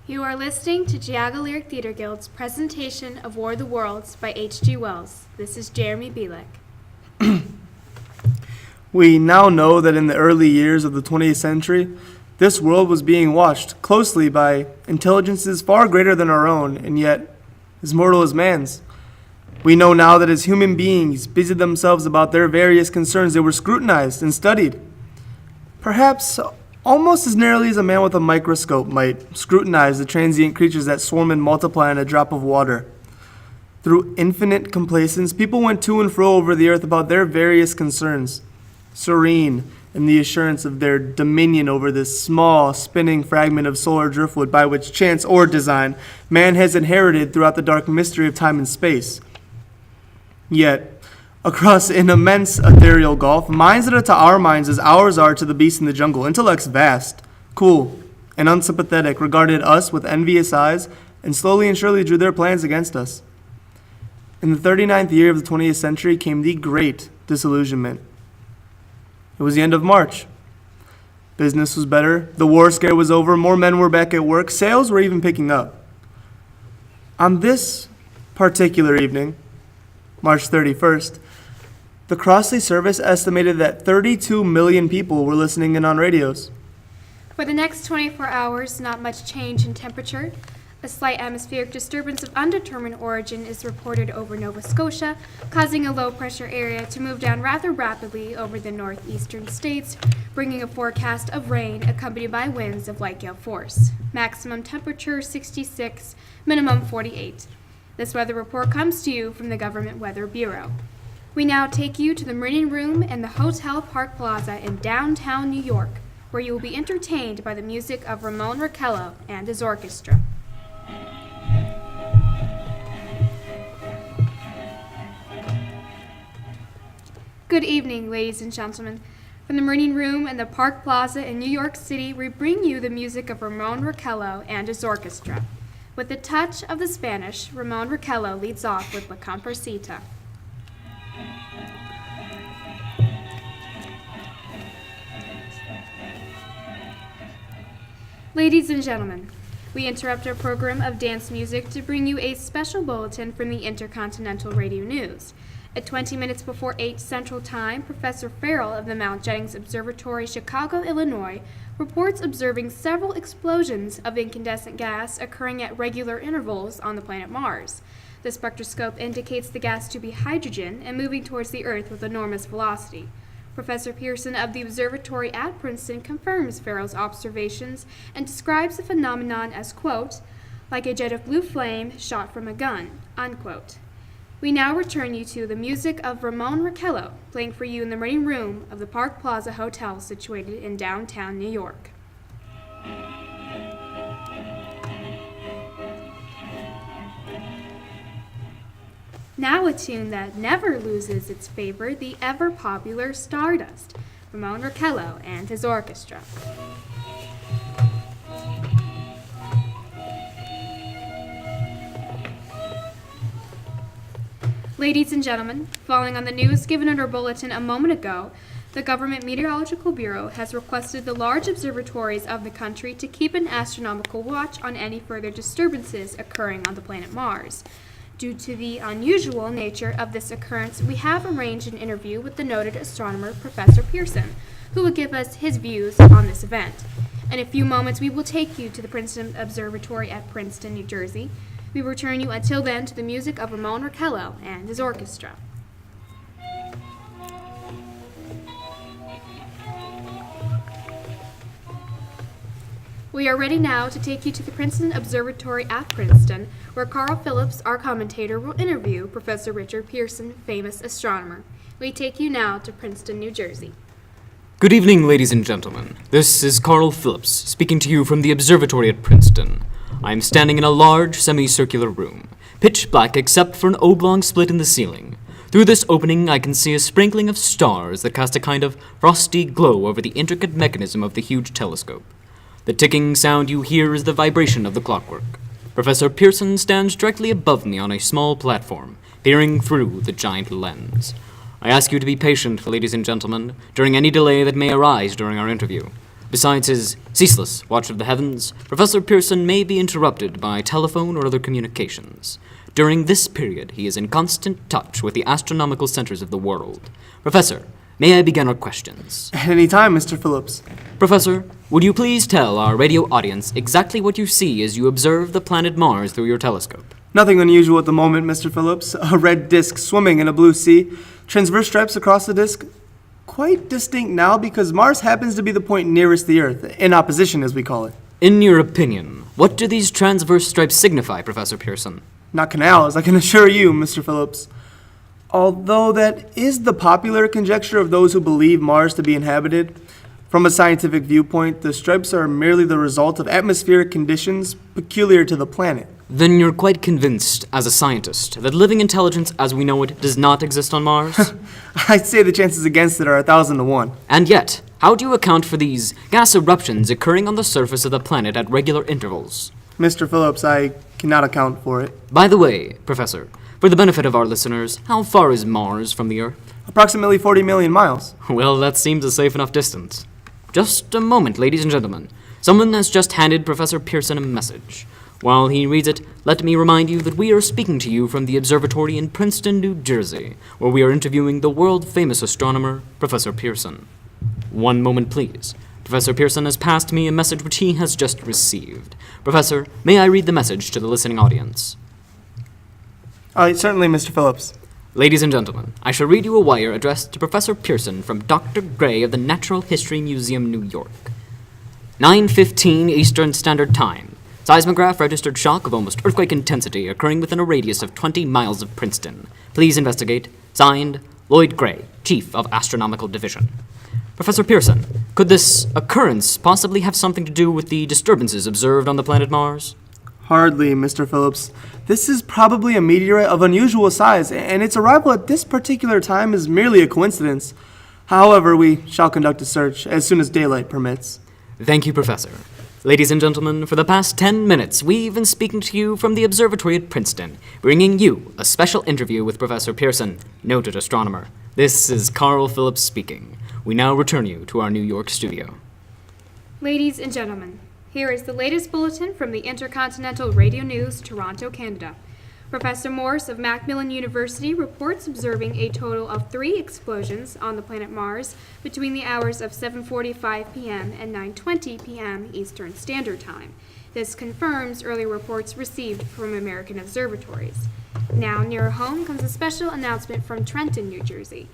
You are listening to Geauga Lyric Theater Guild's presentation of War of the Worlds by H.G. Wells. This is Jeremy Bilek. We now know that in the early years of the 20th century, this world was being watched closely by intelligences far greater than our own, and yet as mortal as man's. We know now that as human beings busied themselves about their various concerns, they were scrutinized and studied. Perhaps almost as narrowly as a man with a microscope might scrutinize the transient creatures that swarm and multiply in a drop of water. Through infinite complacence, people went to and fro over the earth about their various concerns, serene in the assurance of their dominion over this small, spinning fragment of solar driftwood by which chance or design man has inherited throughout the dark mystery of time and space. Yet, across an immense ethereal gulf, minds that are to our minds as ours are to the beasts in the jungle, intellects vast, cool, and unsympathetic, regarded us with envious eyes and slowly and surely drew their plans against us. In the 39th year of the 20th century came the great disillusionment. It was the end of March. Business was better, the war scare was over, more men were back at work, sales were even picking up. On this particular evening, March 31st, the Crossley service estimated that 32 million people were listening in on radios. For the next 24 hours, not much change in temperature. A slight atmospheric disturbance of undetermined origin is reported over Nova Scotia, causing a low-pressure area to move down rather rapidly over the northeastern states, bringing a forecast of rain accompanied by winds of light gale force. Maximum temperature 66, minimum 48. This weather report comes to you from the Government Weather Bureau. We now take you to the Meridian Room in the Hotel Park Plaza in downtown New York, where you will be entertained by the music of Ramon Raquello and his orchestra. Good evening, ladies and gentlemen. From the Meridian Room in the Park Plaza in New York City, we bring you the music of Ramon Raquello and his orchestra. With a touch of the Spanish, Ramon Raquello leads off with La Comparsita. Ladies and gentlemen, we interrupt our program of dance music to bring you a special bulletin from the Intercontinental Radio News. At 20 minutes before 8 Central Time, Professor Farrell of the Mount Jennings Observatory, Chicago, Illinois, reports observing several explosions of incandescent gas occurring at regular intervals on the planet Mars. The spectroscope indicates the gas to be hydrogen and moving towards the Earth with enormous velocity. Professor Pierson of the observatory at Princeton confirms Farrell's observations and describes the phenomenon as, quote, like a jet of blue flame shot from a gun, unquote. We now return you to the music of Ramon Raquello, playing for you in the Meridian Room of the Park Plaza Hotel situated in downtown New York. Now a tune that never loses its favor, the ever-popular Stardust, Ramon Raquello and his orchestra. Ladies and gentlemen, following on the news given in our bulletin a moment ago, the Government Meteorological Bureau has requested the large observatories of the country to keep an astronomical watch on any further disturbances occurring on the planet Mars. Due to the unusual nature of this occurrence, we have arranged an interview with the noted astronomer Professor Pierson, who will give us his views on this event. In a few moments, we will take you to the Princeton Observatory at Princeton, New Jersey. We return you until then to the music of Ramon Raquello and his orchestra. We are ready now to take you to the Princeton Observatory at Princeton, where Carl Phillips, our commentator, will interview Professor Richard Pierson, famous astronomer. We take you now to Princeton, New Jersey. Good evening, ladies and gentlemen. This is Carl Phillips, speaking to you from the observatory at Princeton. I am standing in a large, semicircular room, pitch black except for an oblong split in the ceiling. Through this opening, I can see a sprinkling of stars that cast a kind of frosty glow over the intricate mechanism of the huge telescope. The ticking sound you hear is the vibration of the clockwork. Professor Pierson stands directly above me on a small platform, peering through the giant lens. I ask you to be patient, ladies and gentlemen, during any delay that may arise during our interview. Besides his ceaseless watch of the heavens, Professor Pierson may be interrupted by telephone or other communications. During this period, he is in constant touch with the astronomical centers of the world. Professor, may I begin our questions? At any time, Mr. Phillips. Professor, would you please tell our radio audience exactly what you see as you observe the planet Mars through your telescope? Nothing unusual at the moment, Mr. Phillips. A red disk swimming in a blue sea. Transverse stripes across the disk. Quite distinct now because Mars happens to be the point nearest the Earth, in opposition as we call it. In your opinion, what do these transverse stripes signify, Professor Pierson? Not canals, I can assure you, Mr. Phillips. Although that is the popular conjecture of those who believe Mars to be inhabited. From a scientific viewpoint, the stripes are merely the result of atmospheric conditions peculiar to the planet. Then you're quite convinced, as a scientist, that living intelligence as we know it does not exist on Mars? I'd say the chances against it are 1,000 to 1. And yet, how do you account for these gas eruptions occurring on the surface of the planet at regular intervals? Mr. Phillips, I cannot account for it. By the way, Professor, for the benefit of our listeners, how far is Mars from the Earth? Approximately 40 million miles. Well, that seems a safe enough distance. Just a moment, ladies and gentlemen. Someone has just handed Professor Pierson a message. While he reads it, let me remind you that we are speaking to you from the observatory in Princeton, New Jersey, where we are interviewing the world-famous astronomer, Professor Pierson. One moment, please. Professor Pierson has passed me a message which he has just received. Professor, may I read the message to the listening audience? Certainly, Mr. Phillips. Ladies and gentlemen, I shall read you a wire addressed to Professor Pierson from Dr. Gray of the Natural History Museum, New York. 9:15 Eastern Standard Time. Seismograph registered shock of almost earthquake intensity occurring within a radius of 20 miles of Princeton. Please investigate. Signed, Lloyd Gray, Chief of Astronomical Division. Professor Pierson, could this occurrence possibly have something to do with the disturbances observed on the planet Mars? Hardly, Mr. Phillips. This is probably a meteorite of unusual size, and its arrival at this particular time is merely a coincidence. However, we shall conduct a search as soon as daylight permits. Thank you, Professor. Ladies and gentlemen, for the past 10 minutes, we've been speaking to you from the observatory at Princeton, bringing you a special interview with Professor Pierson, noted astronomer. This is Carl Phillips speaking. We now return you to our New York studio. Ladies and gentlemen, here is the latest bulletin from the Intercontinental Radio News, Toronto, Canada. Professor Morse of Macmillan University reports observing a total of 3 explosions on the planet Mars between the hours of 7:45 p.m. and 9:20 p.m. Eastern Standard Time. This confirms earlier reports received from American observatories. Now, nearer home comes a special announcement from Trenton, New Jersey.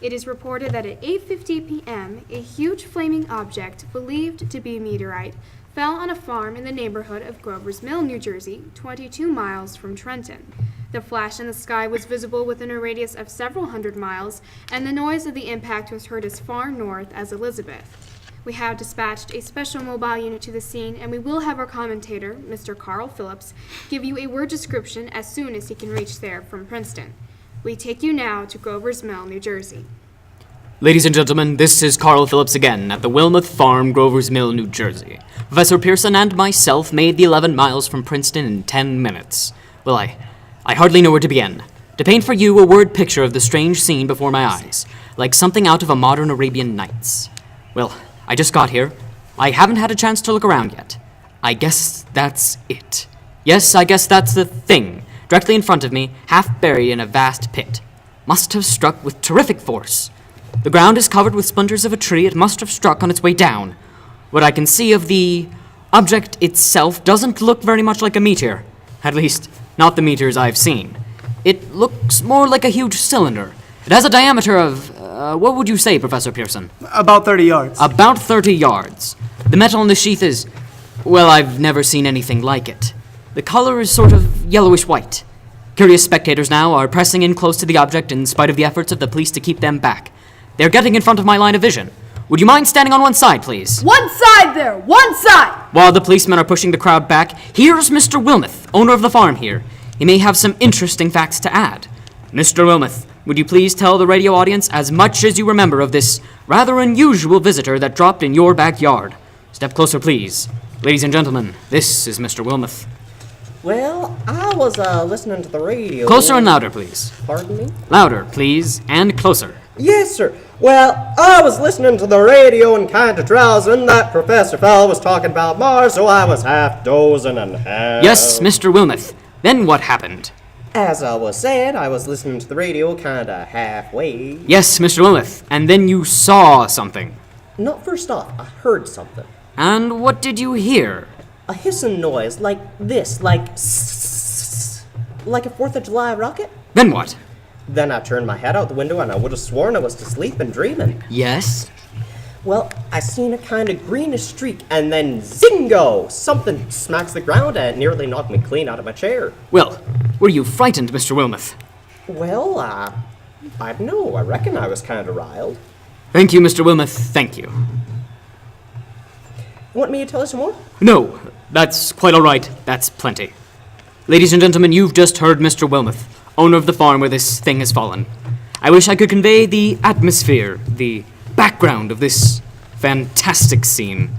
It is reported that at 8:50 p.m., a huge flaming object believed to be a meteorite fell on a farm in the neighborhood of Grover's Mill, New Jersey, 22 miles from Trenton. The flash in the sky was visible within a radius of several hundred miles, and the noise of the impact was heard as far north as Elizabeth. We have dispatched a special mobile unit to the scene, and we will have our commentator, Mr. Carl Phillips, give you a word description as soon as he can reach there from Princeton. We take you now to Grover's Mill, New Jersey. Ladies and gentlemen, this is Carl Phillips again at the Wilmuth Farm, Grover's Mill, New Jersey. Professor Pierson and myself made the 11 miles from Princeton in 10 minutes. Well, I hardly know where to begin. To paint for you a word picture of the strange scene before my eyes, like something out of a modern Arabian Nights. Well, I just got here. I haven't had a chance to look around yet. I guess that's it. Yes, I guess that's the thing. Directly in front of me, half buried in a vast pit. Must have struck with terrific force. The ground is covered with splinters of a tree it must have struck on its way down. What I can see of the object itself doesn't look very much like a meteor. At least, not the meteors I've seen. It looks more like a huge cylinder. It has a diameter of, what would you say, Professor Pierson? About 30 yards. About 30 yards. The metal in the sheath is, well, I've never seen anything like it. The color is sort of yellowish-white. Curious spectators now are pressing in close to the object in spite of the efforts of the police to keep them back. They're getting in front of my line of vision. Would you mind standing on one side, please? One side there! One side! While the policemen are pushing the crowd back, here's Mr. Wilmuth, owner of the farm here. He may have some interesting facts to add. Mr. Wilmuth, would you please tell the radio audience as much as you remember of this rather unusual visitor that dropped in your backyard? Step closer, please. Ladies and gentlemen, this is Mr. Wilmuth. Well, I was listening to the radio. Closer and louder, please. Pardon me? Louder, please, and closer. Yes, sir. Well, I was listening to the radio and kind of drowsing. That Professor fellow was talking about Mars, so I was half dozing and half... Yes, Mr. Wilmuth. Then what happened? As I was saying, I was listening to the radio kind of halfway. Yes, Mr. Wilmuth. And then you saw something. Not first off, I heard something. And what did you hear? A hissing noise like this, like a 4th of July rocket. Then what? Then I turned my head out the window and I would have sworn I was asleep and dreaming. Yes? Well, I seen a kind of greenish streak and then ZINGO! Something smacks the ground and it nearly knocked me clean out of my chair. Well, were you frightened, Mr. Wilmuth? Well, I don't know. I reckon I was kind of riled. Thank you, Mr. Wilmuth. Thank you. Want me to tell you some more? No, that's quite all right. That's plenty. Ladies and gentlemen, you've just heard Mr. Wilmuth, owner of the farm where this thing has fallen. I wish I could convey the atmosphere, the background of this fantastic scene.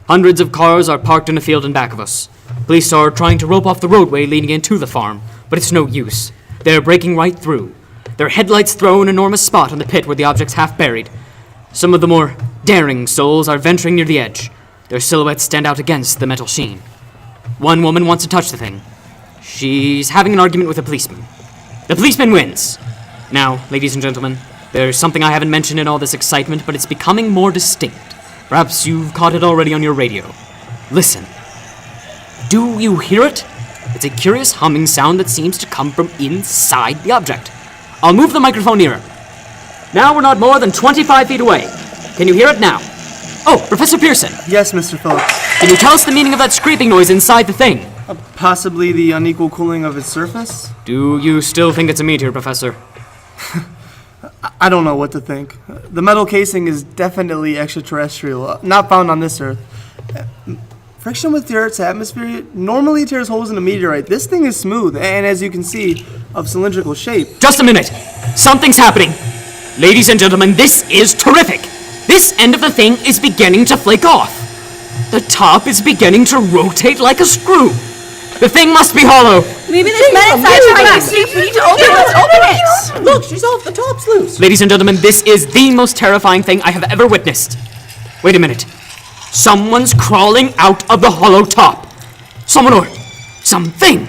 Hundreds of cars are parked in a field in back of us. Police are trying to rope off the roadway leading into the farm, but it's no use. They're breaking right through. Their headlights throw an enormous spot on the pit where the object's half buried. Some of the more daring souls are venturing near the edge. Their silhouettes stand out against the metal sheen. One woman wants to touch the thing. She's having an argument with a policeman. The policeman wins. Now, ladies and gentlemen, there's something I haven't mentioned in all this excitement, but it's becoming more distinct. Perhaps you've caught it already on your radio. Listen. Do you hear it? It's a curious humming sound that seems to come from inside the object. I'll move the microphone nearer. Now we're not more than 25 feet away. Can you hear it now? Oh, Professor Pierson. Yes, Mr. Phillips. Can you tell us the meaning of that scraping noise inside the thing? Possibly the unequal cooling of its surface? Do you still think it's a meteor, Professor? I don't know what to think. The metal casing is definitely extraterrestrial, not found on this Earth. Friction with the Earth's atmosphere normally tears holes in a meteorite. This thing is smooth, and as you can see, of cylindrical shape. Just a minute. Something's happening. Ladies and gentlemen, this is terrific. This end of the thing is beginning to flake off. The top is beginning to rotate like a screw. The thing must be hollow. Maybe this man inside trying to sleep. We need to open it. Let's open it. Look, she's off. The top's loose. Ladies and gentlemen, this is the most terrifying thing I have ever witnessed. Wait a minute. Someone's crawling out of the hollow top. Someone or something.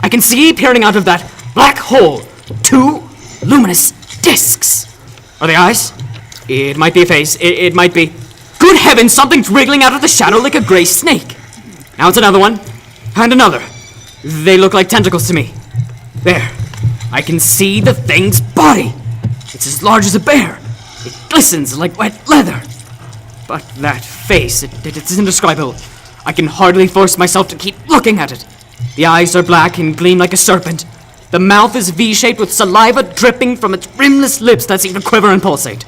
I can see peering out of that black hole 2 luminous discs. Are they eyes? It might be a face. It might be. Good heavens, something's wriggling out of the shadow like a gray snake. Now it's another one. And another. They look like tentacles to me. There. I can see the thing's body. It's as large as a bear. It glistens like wet leather. But that face, it's indescribable. I can hardly force myself to keep looking at it. The eyes are black and gleam like a serpent. The mouth is V-shaped with saliva dripping from its rimless lips that seem to quiver and pulsate.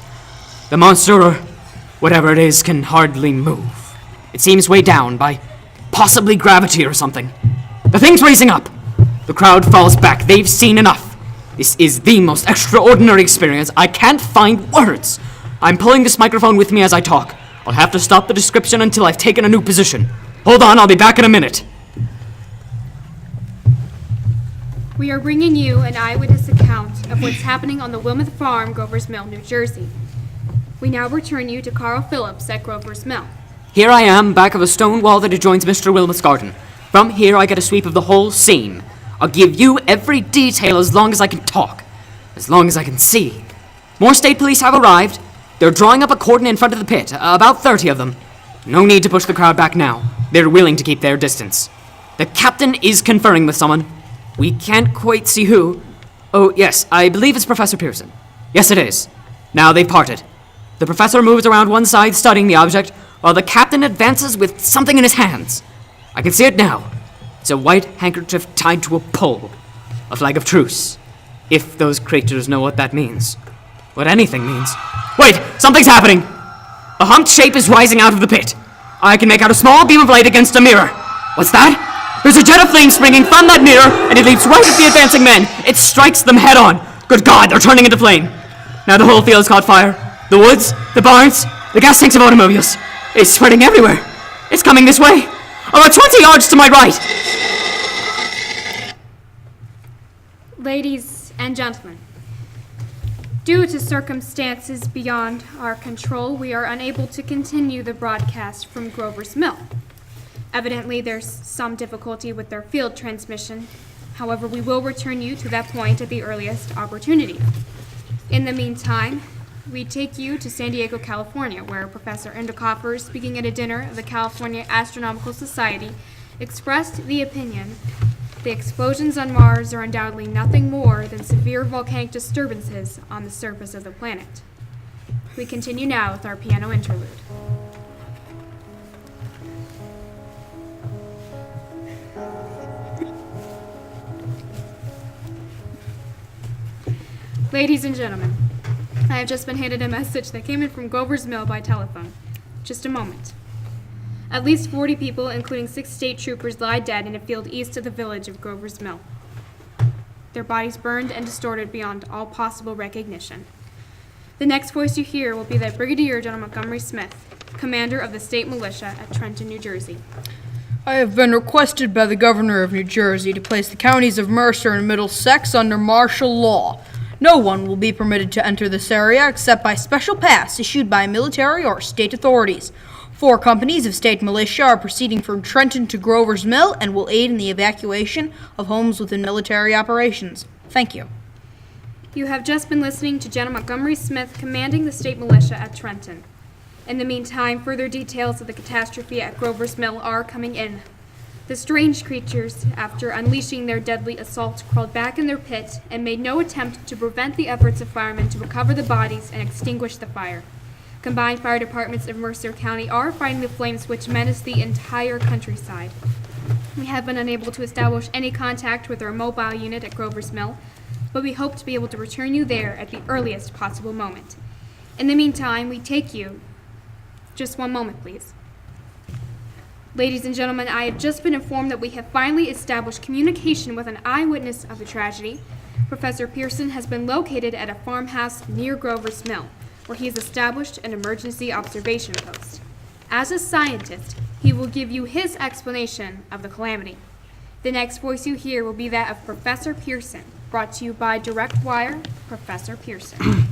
The monster, or whatever it is, can hardly move. It seems weighed down by possibly gravity or something. The thing's raising up. The crowd falls back. They've seen enough. This is the most extraordinary experience. I can't find words. I'm pulling this microphone with me as I talk. I'll have to stop the description until I've taken a new position. Hold on, I'll be back in a minute. We are bringing you an eyewitness account of what's happening on the Wilmuth Farm, Grover's Mill, New Jersey. We now return you to Carl Phillips at Grover's Mill. Here I am, back of a stone wall that adjoins Mr. Wilmuth's garden. From here, I get a sweep of the whole scene. I'll give you every detail as long as I can talk. As long as I can see. More state police have arrived. They're drawing up a cordon in front of the pit, about 30 of them. No need to push the crowd back now. They're willing to keep their distance. The captain is conferring with someone. We can't quite see who. Oh, yes, I believe it's Professor Pierson. Yes, it is. Now they've parted. The professor moves around one side, studying the object, while the captain advances with something in his hands. I can see it now. It's a white handkerchief tied to a pole. A flag of truce. If those creatures know what that means. What anything means. Wait! Something's happening! A humped shape is rising out of the pit. I can make out a small beam of light against a mirror. What's that? There's a jet of flame springing from that mirror, and it leaps right at the advancing men. It strikes them head on. Good God, they're turning into flame. Now the whole field's caught fire. The woods, the barns, the gas tanks of automobiles. It's spreading everywhere. It's coming this way. About 20 yards to my right. Ladies and gentlemen, Due to circumstances beyond our control, we are unable to continue the broadcast from Grover's Mill. Evidently, there's some difficulty with their field transmission. However, we will return you to that point at the earliest opportunity. In the meantime, we take you to San Diego, California, where Professor Endicoffer, speaking at a dinner of the California Astronomical Society, expressed the opinion the explosions on Mars are undoubtedly nothing more than severe volcanic disturbances on the surface of the planet. We continue now with our piano interlude. Ladies and gentlemen, I have just been handed a message that came in from Grover's Mill by telephone. Just a moment. At least 40 people, including 6 state troopers, lie dead in a field east of the village of Grover's Mill. Their bodies burned and distorted beyond all possible recognition. The next voice you hear will be that Brigadier General Montgomery Smith, commander of the state militia at Trenton, New Jersey. I have been requested by the governor of New Jersey to place the counties of Mercer and Middlesex under martial law. No one will be permitted to enter this area except by special pass issued by military or state authorities. 4 companies of state militia are proceeding from Trenton to Grover's Mill and will aid in the evacuation of homes within military operations. Thank you. You have just been listening to General Montgomery Smith commanding the state militia at Trenton. In the meantime, further details of the catastrophe at Grover's Mill are coming in. The strange creatures, after unleashing their deadly assault, crawled back in their pit and made no attempt to prevent the efforts of firemen to recover the bodies and extinguish the fire. Combined fire departments of Mercer County are fighting the flames which menace the entire countryside. We have been unable to establish any contact with our mobile unit at Grover's Mill, but we hope to be able to return you there at the earliest possible moment. In the meantime, we take you... Just one moment, please. Ladies and gentlemen, I have just been informed that we have finally established communication with an eyewitness of the tragedy. Professor Pierson has been located at a farmhouse near Grover's Mill, where he has established an emergency observation post. As a scientist, he will give you his explanation of the calamity. The next voice you hear will be that of Professor Pierson, brought to you by Direct Wire, Professor Pierson.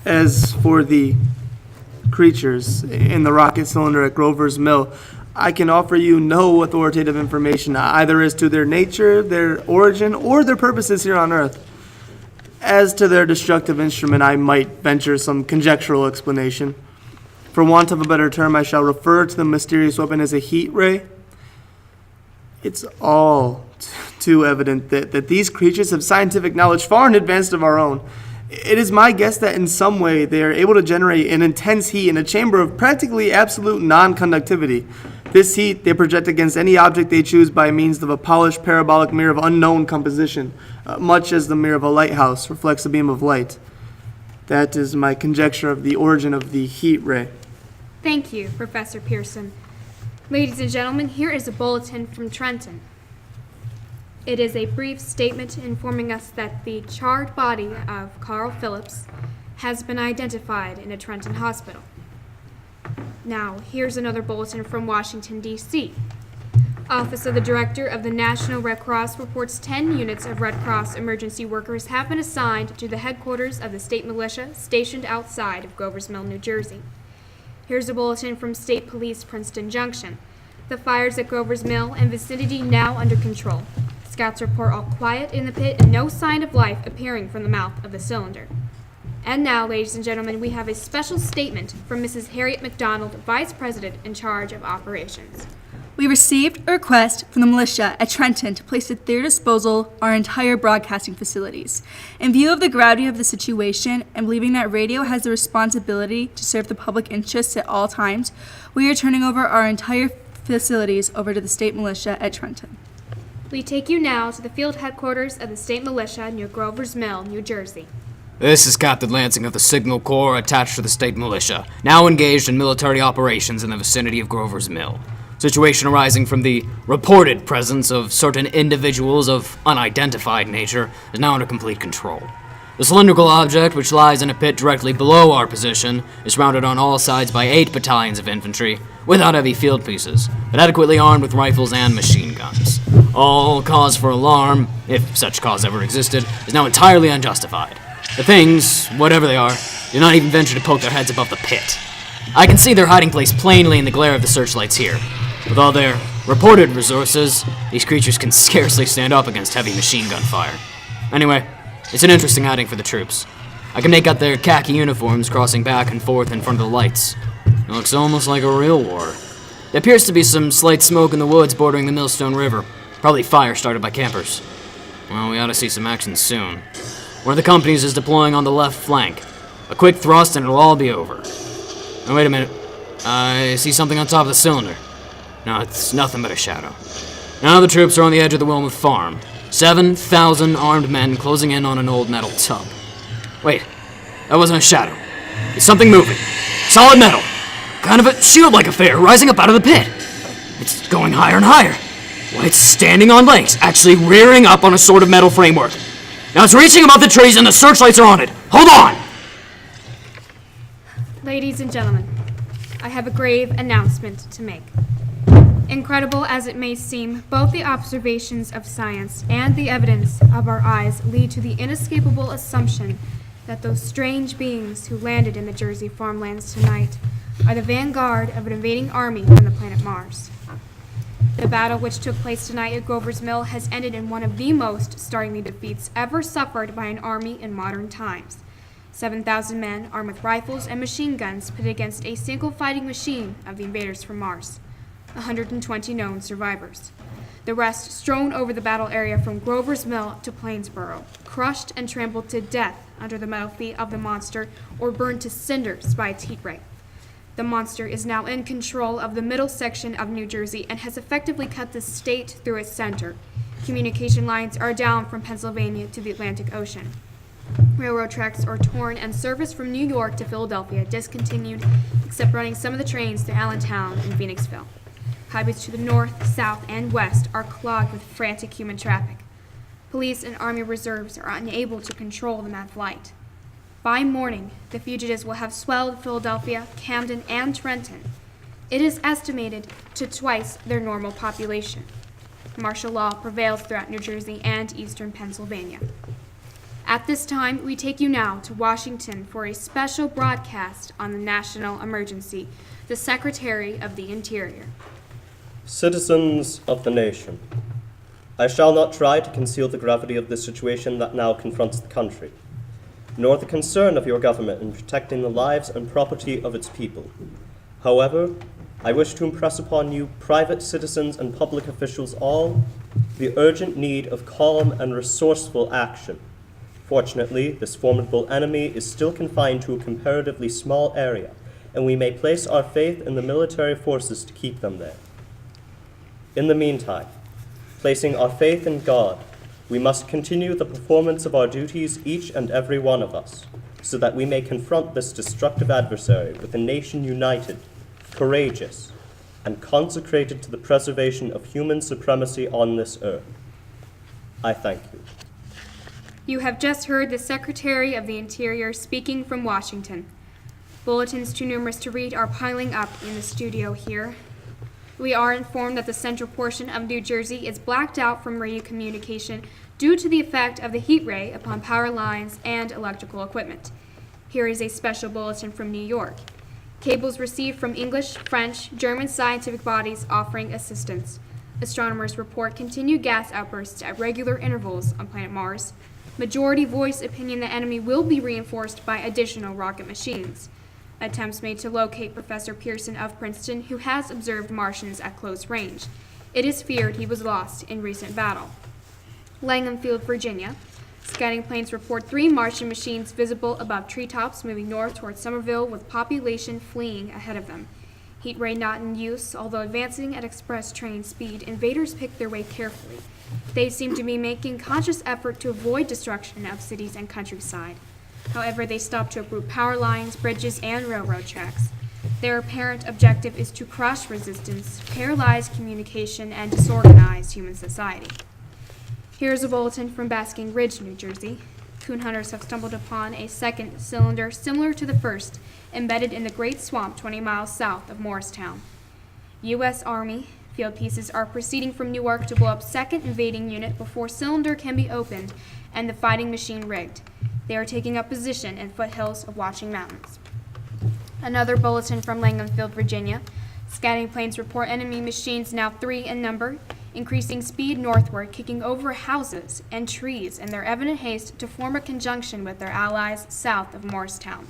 As for the creatures in the rocket cylinder at Grover's Mill, I can offer you no authoritative information either as to their nature, their origin, or their purposes here on Earth. As to their destructive instrument, I might venture some conjectural explanation. For want of a better term, I shall refer to the mysterious weapon as a heat ray. It's all too evident that these creatures have scientific knowledge far in advance of our own. It is my guess that in some way they are able to generate an intense heat in a chamber of practically absolute non-conductivity. This heat they project against any object they choose by means of a polished parabolic mirror of unknown composition, much as the mirror of a lighthouse reflects a beam of light. That is my conjecture of the origin of the heat ray. Thank you, Professor Pierson. Ladies and gentlemen, here is a bulletin from Trenton. It is a brief statement informing us that the charred body of Carl Phillips has been identified in a Trenton hospital. Now, here's another bulletin from Washington, D.C. Office of the Director of the National Red Cross reports 10 units of Red Cross emergency workers have been assigned to the headquarters of the state militia stationed outside of Grover's Mill, New Jersey. Here's a bulletin from State Police, Princeton Junction. The fires at Grover's Mill and vicinity now under control. Scouts report all quiet in the pit and no sign of life appearing from the mouth of the cylinder. And now, ladies and gentlemen, we have a special statement from Mrs. Harriet McDonald, Vice President in charge of operations. We received a request from the militia at Trenton to place at their disposal our entire broadcasting facilities. In view of the gravity of the situation and believing that radio has the responsibility to serve the public interests at all times, we are turning over our entire facilities over to the state militia at Trenton. We take you now to the field headquarters of the state militia near Grover's Mill, New Jersey. This is Captain Lansing of the Signal Corps attached to the state militia, now engaged in military operations in the vicinity of Grover's Mill. Situation arising from the reported presence of certain individuals of unidentified nature is now under complete control. The cylindrical object, which lies in a pit directly below our position, is surrounded on all sides by 8 battalions of infantry, without heavy field pieces, but adequately armed with rifles and machine guns. All cause for alarm, if such cause ever existed, is now entirely unjustified. The things, whatever they are, do not even venture to poke their heads above the pit. I can see their hiding place plainly in the glare of the searchlights here. With all their reported resources, these creatures can scarcely stand up against heavy machine gun fire. Anyway, it's an interesting outing for the troops. I can make out their khaki uniforms crossing back and forth in front of the lights. It looks almost like a real war. There appears to be some slight smoke in the woods bordering the Millstone River. Probably fire started by campers. Well, we ought to see some action soon. One of the companies is deploying on the left flank. A quick thrust and it'll all be over. Now wait a minute. I see something on top of the cylinder. No, it's nothing but a shadow. Now the troops are on the edge of the Wilmuth farm. 7,000 armed men closing in on an old metal tub. Wait, that wasn't a shadow. It's something moving. Solid metal. Kind of a shield-like affair rising up out of the pit. It's going higher and higher. Why, it's standing on legs, actually rearing up on a sort of metal framework. Now it's reaching above the trees and the searchlights are on it. Hold on! Ladies and gentlemen, I have a grave announcement to make. Incredible as it may seem, both the observations of science and the evidence of our eyes lead to the inescapable assumption that those strange beings who landed in the Jersey farmlands tonight are the vanguard of an invading army from the planet Mars. The battle which took place tonight at Grover's Mill has ended in one of the most startling defeats ever suffered by an army in modern times. 7,000 men armed with rifles and machine guns pitted against a single fighting machine of the invaders from Mars. 120 known survivors. The rest strewn over the battle area from Grover's Mill to Plainsboro, crushed and trampled to death under the metal feet of the monster or burned to cinders by its heat ray. The monster is now in control of the middle section of New Jersey and has effectively cut the state through its center. Communication lines are down from Pennsylvania to the Atlantic Ocean. Railroad tracks are torn and service from New York to Philadelphia discontinued, except running some of the trains to Allentown and Phoenixville. Highways to the north, south, and west are clogged with frantic human traffic. Police and Army reserves are unable to control the mad flight. By morning, the fugitives will have swelled Philadelphia, Camden, and Trenton. It is estimated to twice their normal population. Martial law prevails throughout New Jersey and eastern Pennsylvania. At this time, we take you now to Washington for a special broadcast on the national emergency. The Secretary of the Interior. Citizens of the nation, I shall not try to conceal the gravity of the situation that now confronts the country, nor the concern of your government in protecting the lives and property of its people. However, I wish to impress upon you, private citizens and public officials all, the urgent need of calm and resourceful action. Fortunately, this formidable enemy is still confined to a comparatively small area, and we may place our faith in the military forces to keep them there. In the meantime, placing our faith in God, we must continue the performance of our duties, each and every one of us, so that we may confront this destructive adversary with a nation united, courageous, and consecrated to the preservation of human supremacy on this earth. I thank you. You have just heard the Secretary of the Interior speaking from Washington. Bulletins too numerous to read are piling up in the studio here. We are informed that the central portion of New Jersey is blacked out from radio communication due to the effect of the heat ray upon power lines and electrical equipment. Here is a special bulletin from New York. Cables received from English, French, German scientific bodies offering assistance. Astronomers report continued gas outbursts at regular intervals on planet Mars. Majority voice opinion the enemy will be reinforced by additional rocket machines. Attempts made to locate Professor Pierson of Princeton, who has observed Martians at close range. It is feared he was lost in recent battle. Langham Field, Virginia. Scouting planes report 3 Martian machines visible above treetops moving north toward Somerville with population fleeing ahead of them. Heat ray not in use, although advancing at express train speed, invaders pick their way carefully. They seem to be making conscious effort to avoid destruction of cities and countryside. However, they stop to uproot power lines, bridges, and railroad tracks. Their apparent objective is to crush resistance, paralyze communication, and disorganize human society. Here's a bulletin from Basking Ridge, New Jersey. Coon hunters have stumbled upon a second cylinder similar to the first, embedded in the Great Swamp 20 miles south of Morristown. U.S. Army field pieces are proceeding from Newark to blow up second invading unit before cylinder can be opened and the fighting machine rigged. They are taking up position in foothills of Watching Mountains. Another bulletin from Langhamfield, Virginia. Scouting planes report enemy machines now 3 in number, increasing speed northward, kicking over houses and trees in their evident haste to form a conjunction with their allies south of Morristown.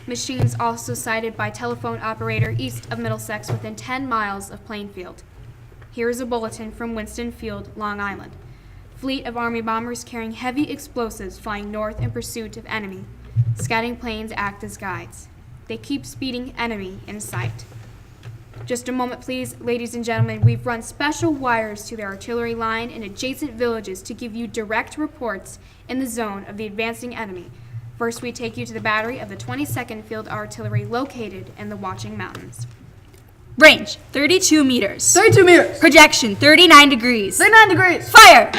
Machines also sighted by telephone operator east of Middlesex within 10 miles of Plainfield. Here is a bulletin from Winston Field, Long Island. Fleet of Army bombers carrying heavy explosives flying north in pursuit of enemy. Scouting planes act as guides. They keep speeding enemy in sight. Just a moment, please, ladies and gentlemen. We've run special wires to the artillery line in adjacent villages to give you direct reports in the zone of the advancing enemy. First, we take you to the battery of the 22nd Field Artillery located in the Watching Mountains. Range, 32 meters. 32 meters. Projection, 39 degrees. 39 degrees. Fire!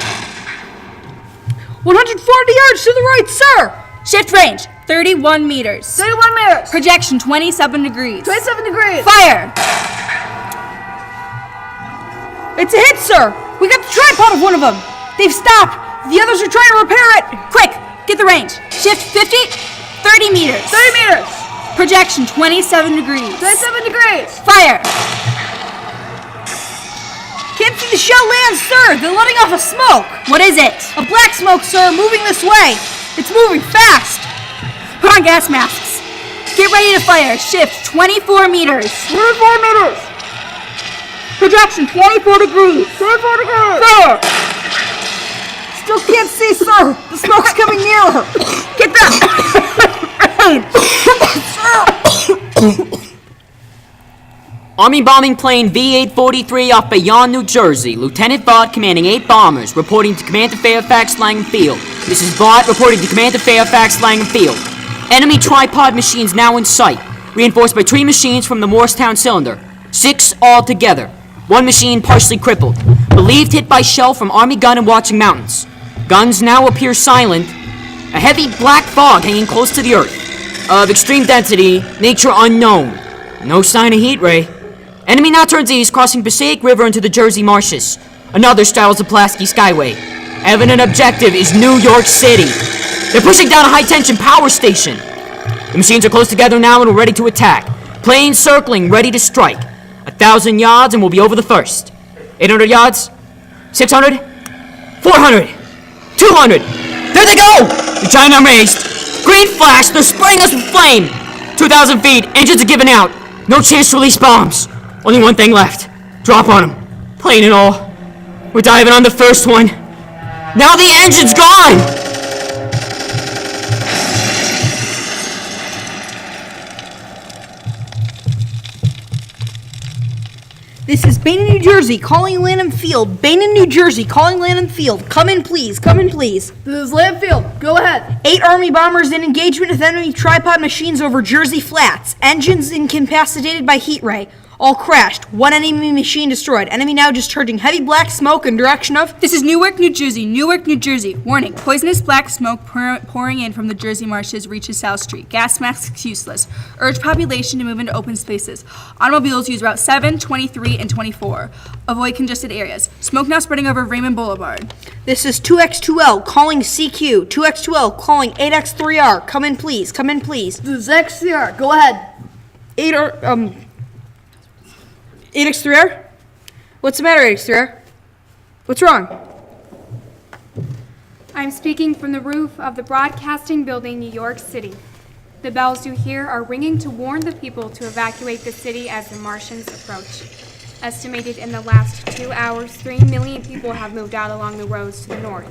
140 yards to the right, sir. Shift range, 31 meters. 31 meters. Projection, 27 degrees. 27 degrees. Fire! It's a hit, sir. We got the tripod of one of them. They've stopped. The others are trying to repair it. Quick, get the range. Shift 50, 30 meters. 30 meters. Projection, 27 degrees. 27 degrees. Fire! Can't see the shell land, sir. They're letting off a smoke. What is it? A black smoke, sir, moving this way. It's moving fast. Put on gas masks. Get ready to fire. Shift 24 meters. 24 meters. Projection, 24 degrees. 24 degrees. Fire! Still can't see, sir. The smoke's coming nearer. Get that. Army bombing plane V-843 off Bayonne, New Jersey. Lieutenant Voght commanding 8 bombers, reporting to Commander Fairfax, Langham Field. This is Voght reporting to Commander Fairfax, Langham Field. Enemy tripod machines now in sight, reinforced by 3 machines from the Morristown cylinder. 6 altogether. 1 machine partially crippled, believed hit by shell from Army gun in Watching Mountains. Guns now appear silent. A heavy black fog hanging close to the earth. Of extreme density, nature unknown. No sign of heat ray. Enemy now turns east, crossing Passaic River into the Jersey marshes. Another straddles the Pulaski Skyway. Evident objective is New York City. They're pushing down a high-tension power station. The machines are close together now and are ready to attack. Planes circling, ready to strike. 1,000 yards and we'll be over the first. 800 yards. 600. 400. 200. There they go! The giant arm raised. Green flash, they're spraying us with flame. 2,000 feet, engines are giving out. No chance to release bombs. Only one thing left. Drop on them. Plane and all. We're diving on the first one. Now the engine's gone! This is Bain in New Jersey, calling Lanham Field. Bain in New Jersey, calling Lanham Field. Come in, please. Come in, please. This is Lanham Field. Go ahead. 8 Army bombers in engagement with enemy tripod machines over Jersey Flats. Engines incapacitated by heat ray. All crashed. 1 enemy machine destroyed. Enemy now discharging heavy black smoke in direction of... This is Newark, New Jersey. Newark, New Jersey. Warning. Poisonous black smoke pouring in from the Jersey marshes reaches South Street. Gas masks useless. Urge population to move into open spaces. Automobiles use Route 7, 23, and 24. Avoid congested areas. Smoke now spreading over Raymond Boulevard. This is 2X2L, calling CQ. 2X2L, calling 8X3R. Come in, please. Come in, please. This is XCR. Go ahead. 8X3R? What's the matter, 8X3R? What's wrong? I'm speaking from the roof of the Broadcasting Building, New York City. The bells you hear are ringing to warn the people to evacuate the city as the Martians approach. Estimated in the last 2 hours, 3 million people have moved out along the roads to the north.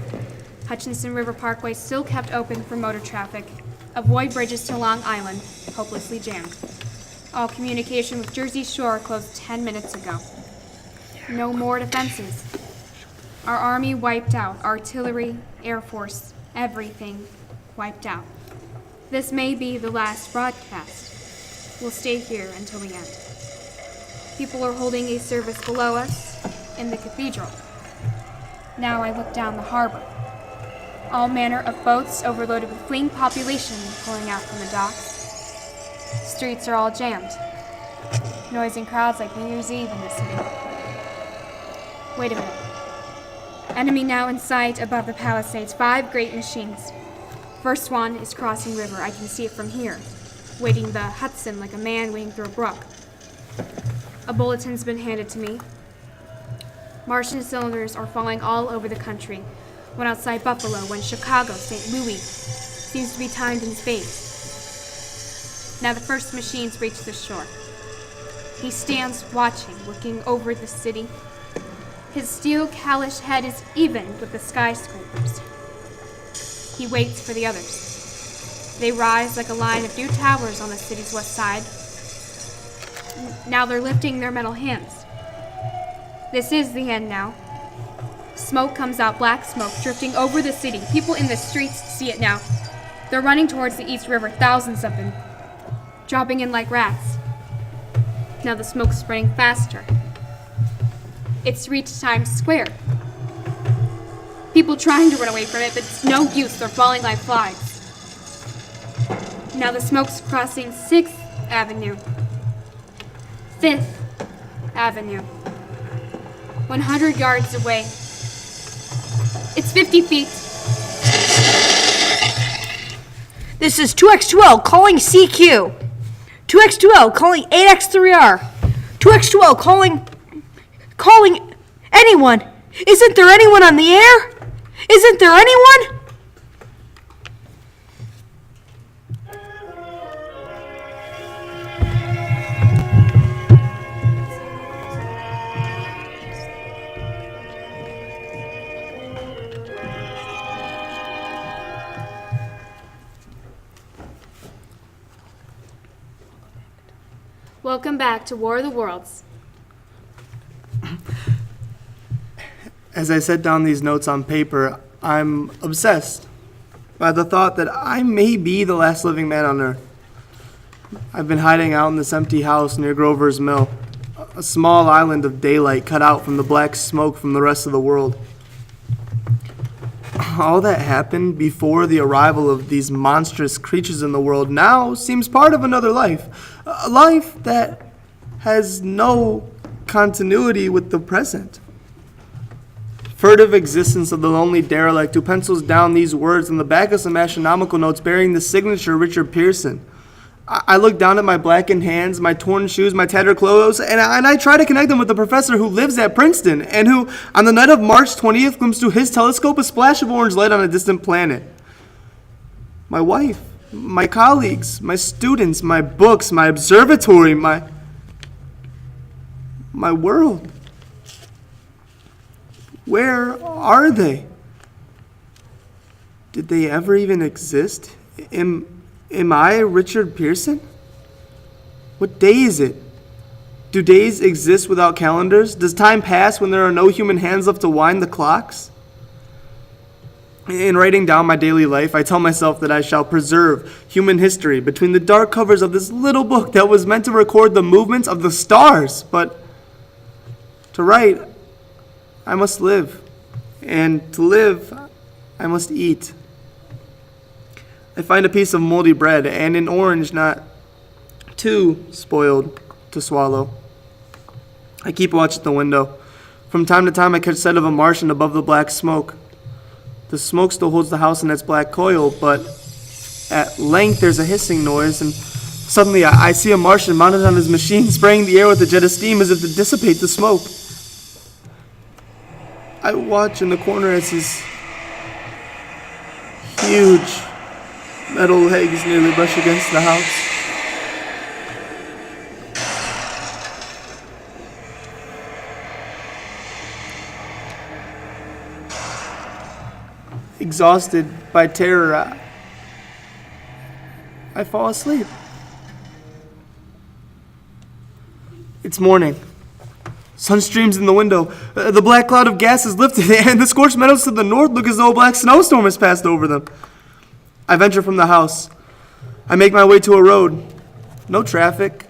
Hutchinson River Parkway still kept open for motor traffic. Avoid bridges to Long Island, hopelessly jammed. All communication with Jersey Shore closed 10 minutes ago. No more defenses. Our army wiped out, artillery, Air Force, everything wiped out. This may be the last broadcast. We'll stay here until the end. People are holding a service below us in the cathedral. Now I look down the harbor. All manner of boats overloaded with fleeing population pulling out from the docks. Streets are all jammed. Noise and crowds like New Year's Eve in the city. Wait a minute. Enemy now in sight above the palisades. 5 great machines. First one is crossing river. I can see it from here, wading the Hudson like a man wading through a brook. A bulletin's been handed to me. Martian cylinders are falling all over the country. One outside Buffalo, one Chicago, St. Louis. Seems to be timed in space. Now the first machines reach the shore. He stands watching, looking over the city. His steel callous head is even with the skyscrapers. He waits for the others. They rise like a line of new towers on the city's west side. Now they're lifting their metal hands. This is the end now. Smoke comes out, black smoke, drifting over the city. People in the streets see it now. They're running towards the East River, thousands of them, dropping in like rats. Now the smoke's spreading faster. It's reached Times Square. People trying to run away from it, but it's no use. They're falling like flies. Now the smoke's crossing 6th Avenue, 5th Avenue. 100 yards away. It's 50 feet. This is 2X2L calling CQ. 2X2L calling 8X3R. 2X2L calling anyone. Isn't there anyone on the air? Isn't there anyone? Welcome back to War of the Worlds. As I set down these notes on paper, I'm obsessed by the thought that I may be the last living man on Earth. I've been hiding out in this empty house near Grover's Mill, a small island of daylight cut out from the black smoke from the rest of the world. All that happened before the arrival of these monstrous creatures in the world now seems part of another life, a life that has no continuity with the present. Furtive existence of the lonely derelict who pencils down these words on the back of some astronomical notes bearing the signature Richard Pierson. I look down at my blackened hands, my torn shoes, my tattered clothes, and I try to connect them with the professor who lives at Princeton and who, on the night of March 20th, glimpsed through his telescope a splash of orange light on a distant planet. My wife, my colleagues, my students, my books, my observatory, my world. Where are they? Did they ever even exist? Am I Richard Pierson? What day is it? Do days exist without calendars? Does time pass when there are no human hands left to wind the clocks? In writing down my daily life, I tell myself that I shall preserve human history between the dark covers of this little book that was meant to record the movements of the stars. But to write, I must live. And to live, I must eat. I find a piece of moldy bread and an orange not too spoiled to swallow. I keep watch at the window. From time to time I catch sight of a Martian above the black smoke. The smoke still holds the house in its black coil, but at length there's a hissing noise, and suddenly I see a Martian mounted on his machine spraying the air with a jet of steam as if to dissipate the smoke. I watch in the corner as his huge metal legs nearly brush against the house. Exhausted by terror, I fall asleep. It's morning. Sun streams in the window. The black cloud of gas is lifted, and the scorched meadows to the north look as though a black snowstorm has passed over them. I venture from the house. I make my way to a road. No traffic.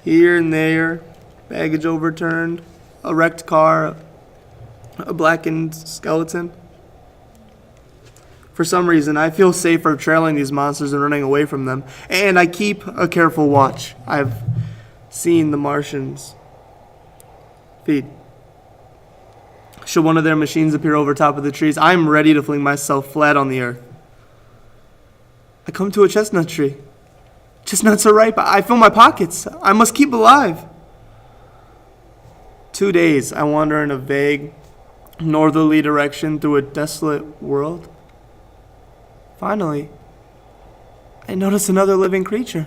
Here and there, baggage overturned, a wrecked car, a blackened skeleton. For some reason, I feel safer trailing these monsters and running away from them, and I keep a careful watch. I've seen the Martians feed. Should one of their machines appear over top of the trees, I'm ready to fling myself flat on the earth. I come to a chestnut tree. Chestnuts are ripe. I fill my pockets. I must keep alive. 2 days I wander in a vague, northerly direction through a desolate world. Finally, I notice another living creature.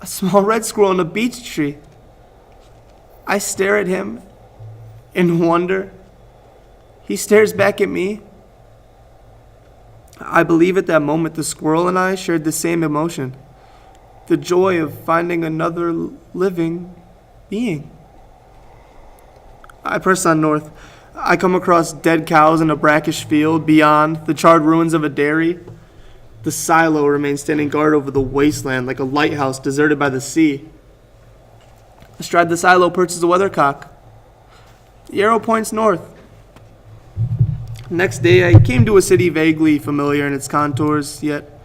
A small red squirrel in a beech tree. I stare at him in wonder. He stares back at me. I believe at that moment the squirrel and I shared the same emotion. The joy of finding another living being. I press on north. I come across dead cows in a brackish field. Beyond, the charred ruins of a dairy. The silo remains standing guard over the wasteland like a lighthouse deserted by the sea. Astride the silo perches a weathercock. The arrow points north. Next day, I came to a city vaguely familiar in its contours, yet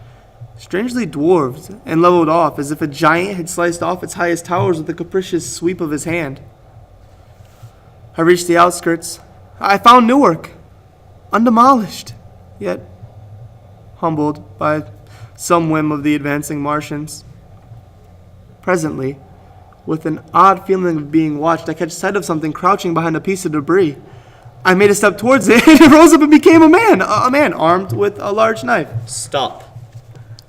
strangely dwarfed and leveled off as if a giant had sliced off its highest towers with a capricious sweep of his hand. I reached the outskirts. I found Newark, undemolished, yet humbled by some whim of the advancing Martians. Presently, with an odd feeling of being watched, I catch sight of something crouching behind a piece of debris. I made a step towards it, and it rose up and became a man armed with a large knife. Stop.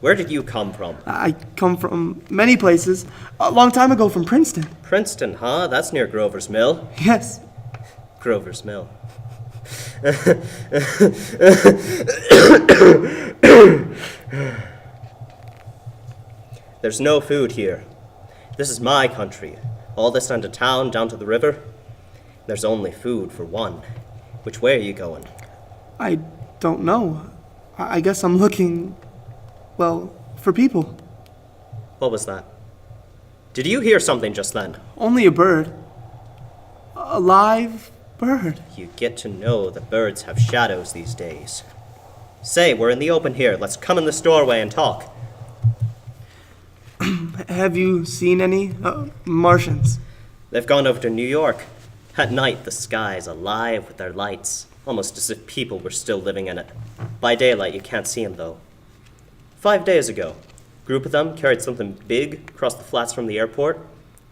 Where did you come from? I come from many places. A long time ago from Princeton. Princeton, huh? That's near Grover's Mill. Yes. Grover's Mill. There's no food here. This is my country. All this end of town, down to the river. There's only food for one. Which way are you going? I don't know. I guess I'm looking, well, for people. What was that? Did you hear something just then? Only a bird. A live bird. You get to know that birds have shadows these days. Say, we're in the open here. Let's come in this doorway and talk. Have you seen any Martians? They've gone over to New York. At night, the sky's alive with their lights, almost as if people were still living in it. By daylight, you can't see them, though. 5 days ago, a group of them carried something big across the flats from the airport.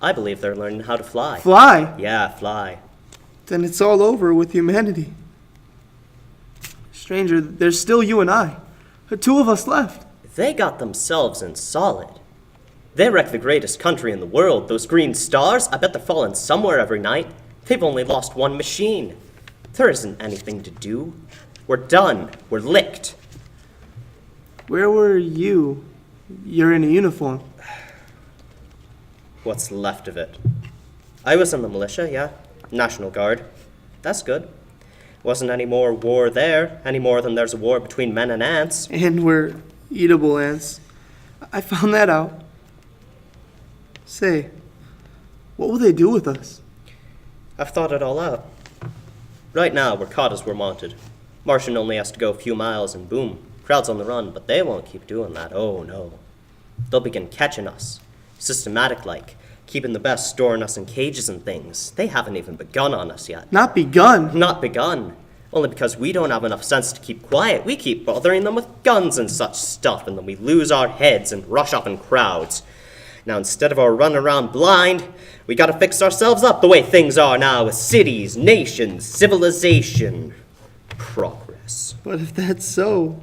I believe they're learning how to fly. Fly? Yeah, fly. Then it's all over with humanity. Stranger, there's still you and I. The two of us left. They got themselves in solid. They wrecked the greatest country in the world. Those green stars, I bet they're falling somewhere every night. They've only lost one machine. There isn't anything to do. We're done. We're licked. Where were you? You're in a uniform. What's left of it? I was in the militia, yeah. National Guard. That's good. Wasn't any more war there, any more than there's a war between men and ants. And we're eatable ants. I found that out. Say, what will they do with us? I've thought it all out. Right now, we're caught as we're wanted. Martian only has to go a few miles and boom, crowds on the run, but they won't keep doing that. Oh, no. They'll begin catching us, systematic-like, keeping the best, storing us in cages and things. They haven't even begun on us yet. Not begun? Not begun. Only because we don't have enough sense to keep quiet. We keep bothering them with guns and such stuff, and then we lose our heads and rush off in crowds. Now, instead of our run around blind, we gotta fix ourselves up the way things are now with cities, nations, civilization, progress. But if that's so,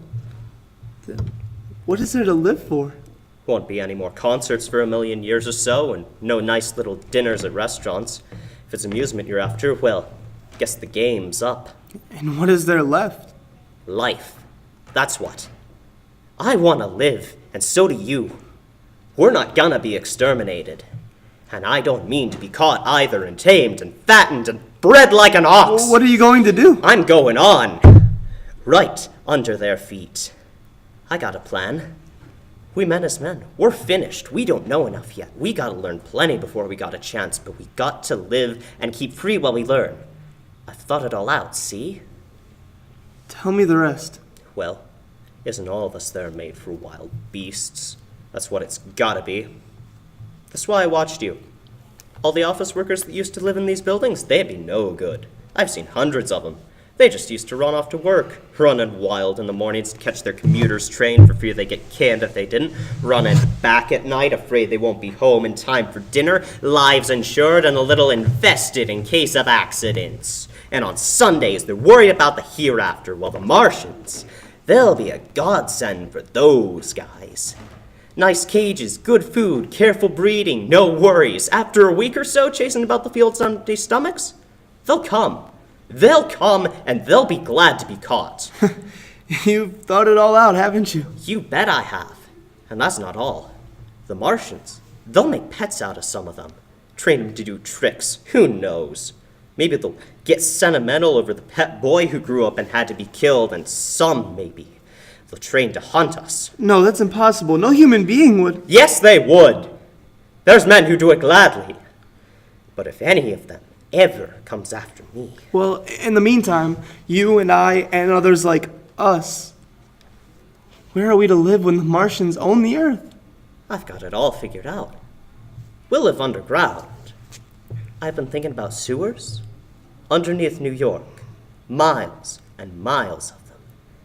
then what is there to live for? Won't be any more concerts for a million years or so, and no nice little dinners at restaurants. If it's amusement you're after, well, guess the game's up. And what is there left? Life. That's what. I want to live, and so do you. We're not gonna be exterminated. And I don't mean to be caught either and tamed and fattened and bred like an ox. Well, what are you going to do? I'm going on. Right under their feet. I got a plan. We men as men, we're finished. We don't know enough yet. We gotta learn plenty before we got a chance, but we got to live and keep free while we learn. I've thought it all out, see? Tell me the rest. Well, isn't all of us there made for wild beasts? That's what it's gotta be. That's why I watched you. All the office workers that used to live in these buildings, they'd be no good. I've seen hundreds of them. They just used to run off to work, running wild in the mornings to catch their commuter's train for fear they get canned if they didn't, running back at night afraid they won't be home in time for dinner, lives insured and a little invested in case of accidents. And on Sundays, they're worried about the hereafter, while the Martians, they'll be a godsend for those guys. Nice cages, good food, careful breeding, no worries. After a week or so chasing about the fields on empty stomachs, they'll come. They'll come, and they'll be glad to be caught. You've thought it all out, haven't you? You bet I have. And that's not all. The Martians, they'll make pets out of some of them. Train them to do tricks. Who knows? Maybe they'll get sentimental over the pet boy who grew up and had to be killed, and some, maybe, they'll train to hunt us. No, that's impossible. No human being would. Yes, they would. There's men who do it gladly. But if any of them ever comes after me... Well, in the meantime, you and I and others like us, where are we to live when the Martians own the Earth? I've got it all figured out. We'll live underground. I've been thinking about sewers underneath New York. Miles and miles of them.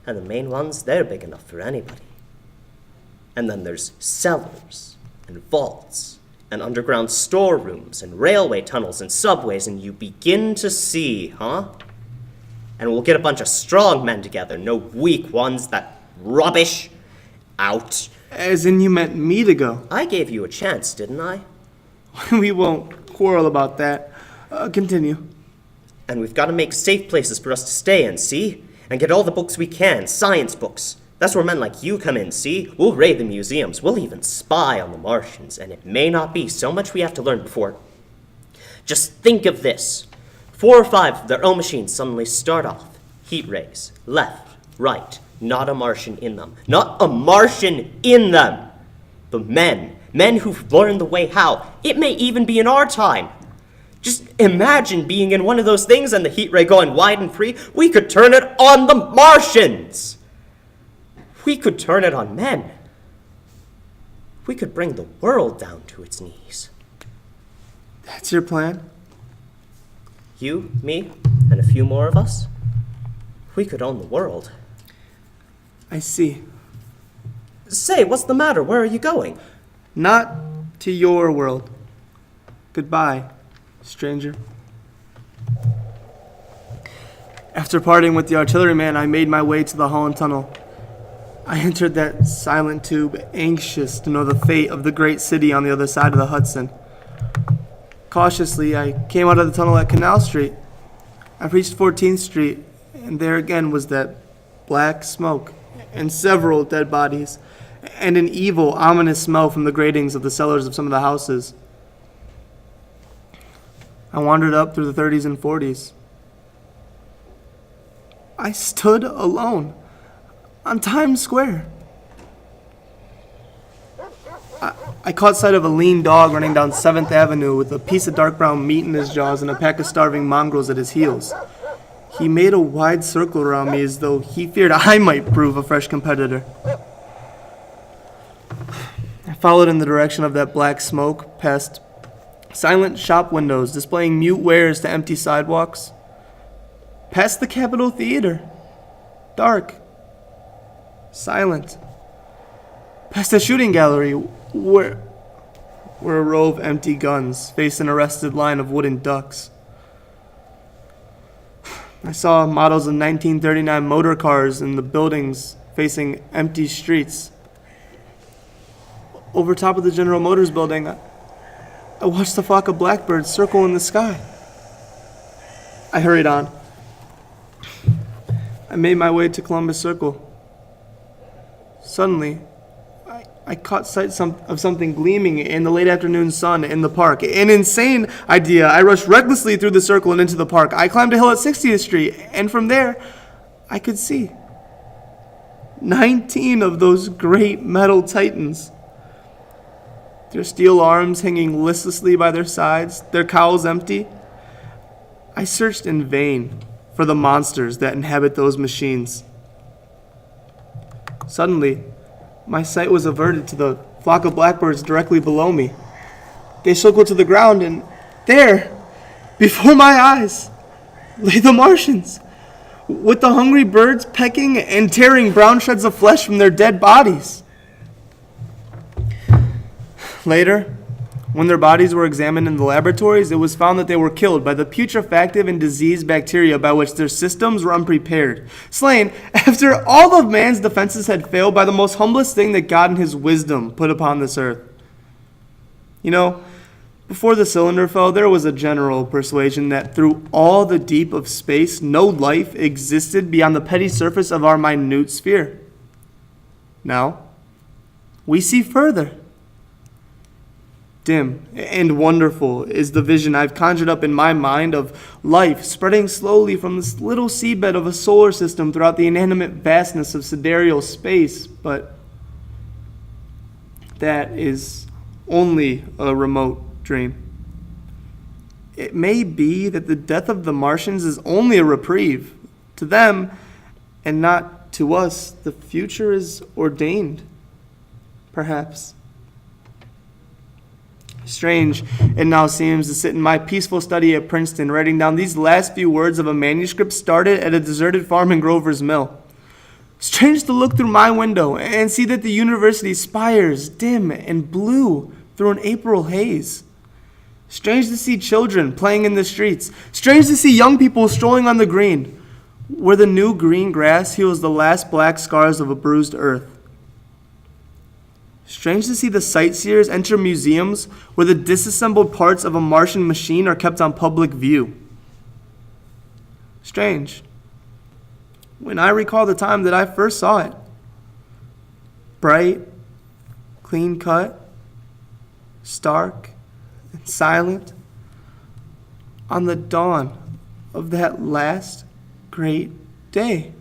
And the main ones, they're big enough for anybody. And then there's cellars and vaults and underground storerooms and railway tunnels and subways, and you begin to see, huh? And we'll get a bunch of strong men together, no weak ones, that rubbish. Out. As in you meant me to go. I gave you a chance, didn't I? We won't quarrel about that. Continue. And we've got to make safe places for us to stay in, see? And get all the books we can, science books. That's where men like you come in, see? We'll raid the museums. We'll even spy on the Martians. And it may not be so much we have to learn before. Just think of this. 4 or 5 of their own machines suddenly start off. Heat rays. Left, right. Not a Martian in them. Not a Martian in them. But men who've learned the way how. It may even be in our time. Just imagine being in one of those things and the heat ray going wide and free. We could turn it on the Martians. We could turn it on men. We could bring the world down to its knees. That's your plan? You, me, and a few more of us. We could own the world. I see. Say, what's the matter? Where are you going? Not to your world. Goodbye, stranger. After parting with the artilleryman, I made my way to the Holland Tunnel. I entered that silent tube, anxious to know the fate of the great city on the other side of the Hudson. Cautiously, I came out of the tunnel at Canal Street. I reached 14th Street, and there again was that black smoke, and several dead bodies, and an evil, ominous smell from the gratings of the cellars of some of the houses. I wandered up through the 30s and 40s. I stood alone on Times Square. I caught sight of a lean dog running down 7th Avenue with a piece of dark brown meat in his jaws and a pack of starving mongrels at his heels. He made a wide circle around me as though he feared I might prove a fresh competitor. I followed in the direction of that black smoke, past silent shop windows displaying mute wares to empty sidewalks, past the Capitol Theater, dark, silent, past a shooting gallery where a row of empty guns faced an arrested line of wooden ducks. I saw models of 1939 motor cars in the buildings facing empty streets. Over top of the General Motors building, I watched a flock of blackbirds circle in the sky. I hurried on. I made my way to Columbus Circle. Suddenly, I caught sight of something gleaming in the late afternoon sun in the park. An insane idea. I rushed recklessly through the circle and into the park. I climbed a hill at 60th Street, and from there, I could see 19 of those great metal titans. Their steel arms hanging listlessly by their sides, their cowls empty. I searched in vain for the monsters that inhabit those machines. Suddenly, my sight was averted to the flock of blackbirds directly below me. They circled to the ground, and there, before my eyes, lay the Martians, with the hungry birds pecking and tearing brown shreds of flesh from their dead bodies. Later, when their bodies were examined in the laboratories, it was found that they were killed by the putrefactive and diseased bacteria by which their systems were unprepared, slain after all of man's defenses had failed by the most humblest thing that God in his wisdom put upon this earth. You know, before the cylinder fell, there was a general persuasion that through all the deep of space, no life existed beyond the petty surface of our minute sphere. Now, we see further. Dim and wonderful is the vision I've conjured up in my mind of life spreading slowly from this little seabed of a solar system throughout the inanimate vastness of sidereal space, but that is only a remote dream. It may be that the death of the Martians is only a reprieve. To them, and not to us, the future is ordained, perhaps. Strange it now seems to sit in my peaceful study at Princeton, writing down these last few words of a manuscript started at a deserted farm in Grover's Mill. Strange to look through my window and see that the university spires dim and blue through an April haze. Strange to see children playing in the streets. Strange to see young people strolling on the green, where the new green grass heals the last black scars of a bruised earth. Strange to see the sightseers enter museums where the disassembled parts of a Martian machine are kept on public view. Strange, when I recall the time that I first saw it. Bright, clean cut, stark, and silent, on the dawn of that last great day.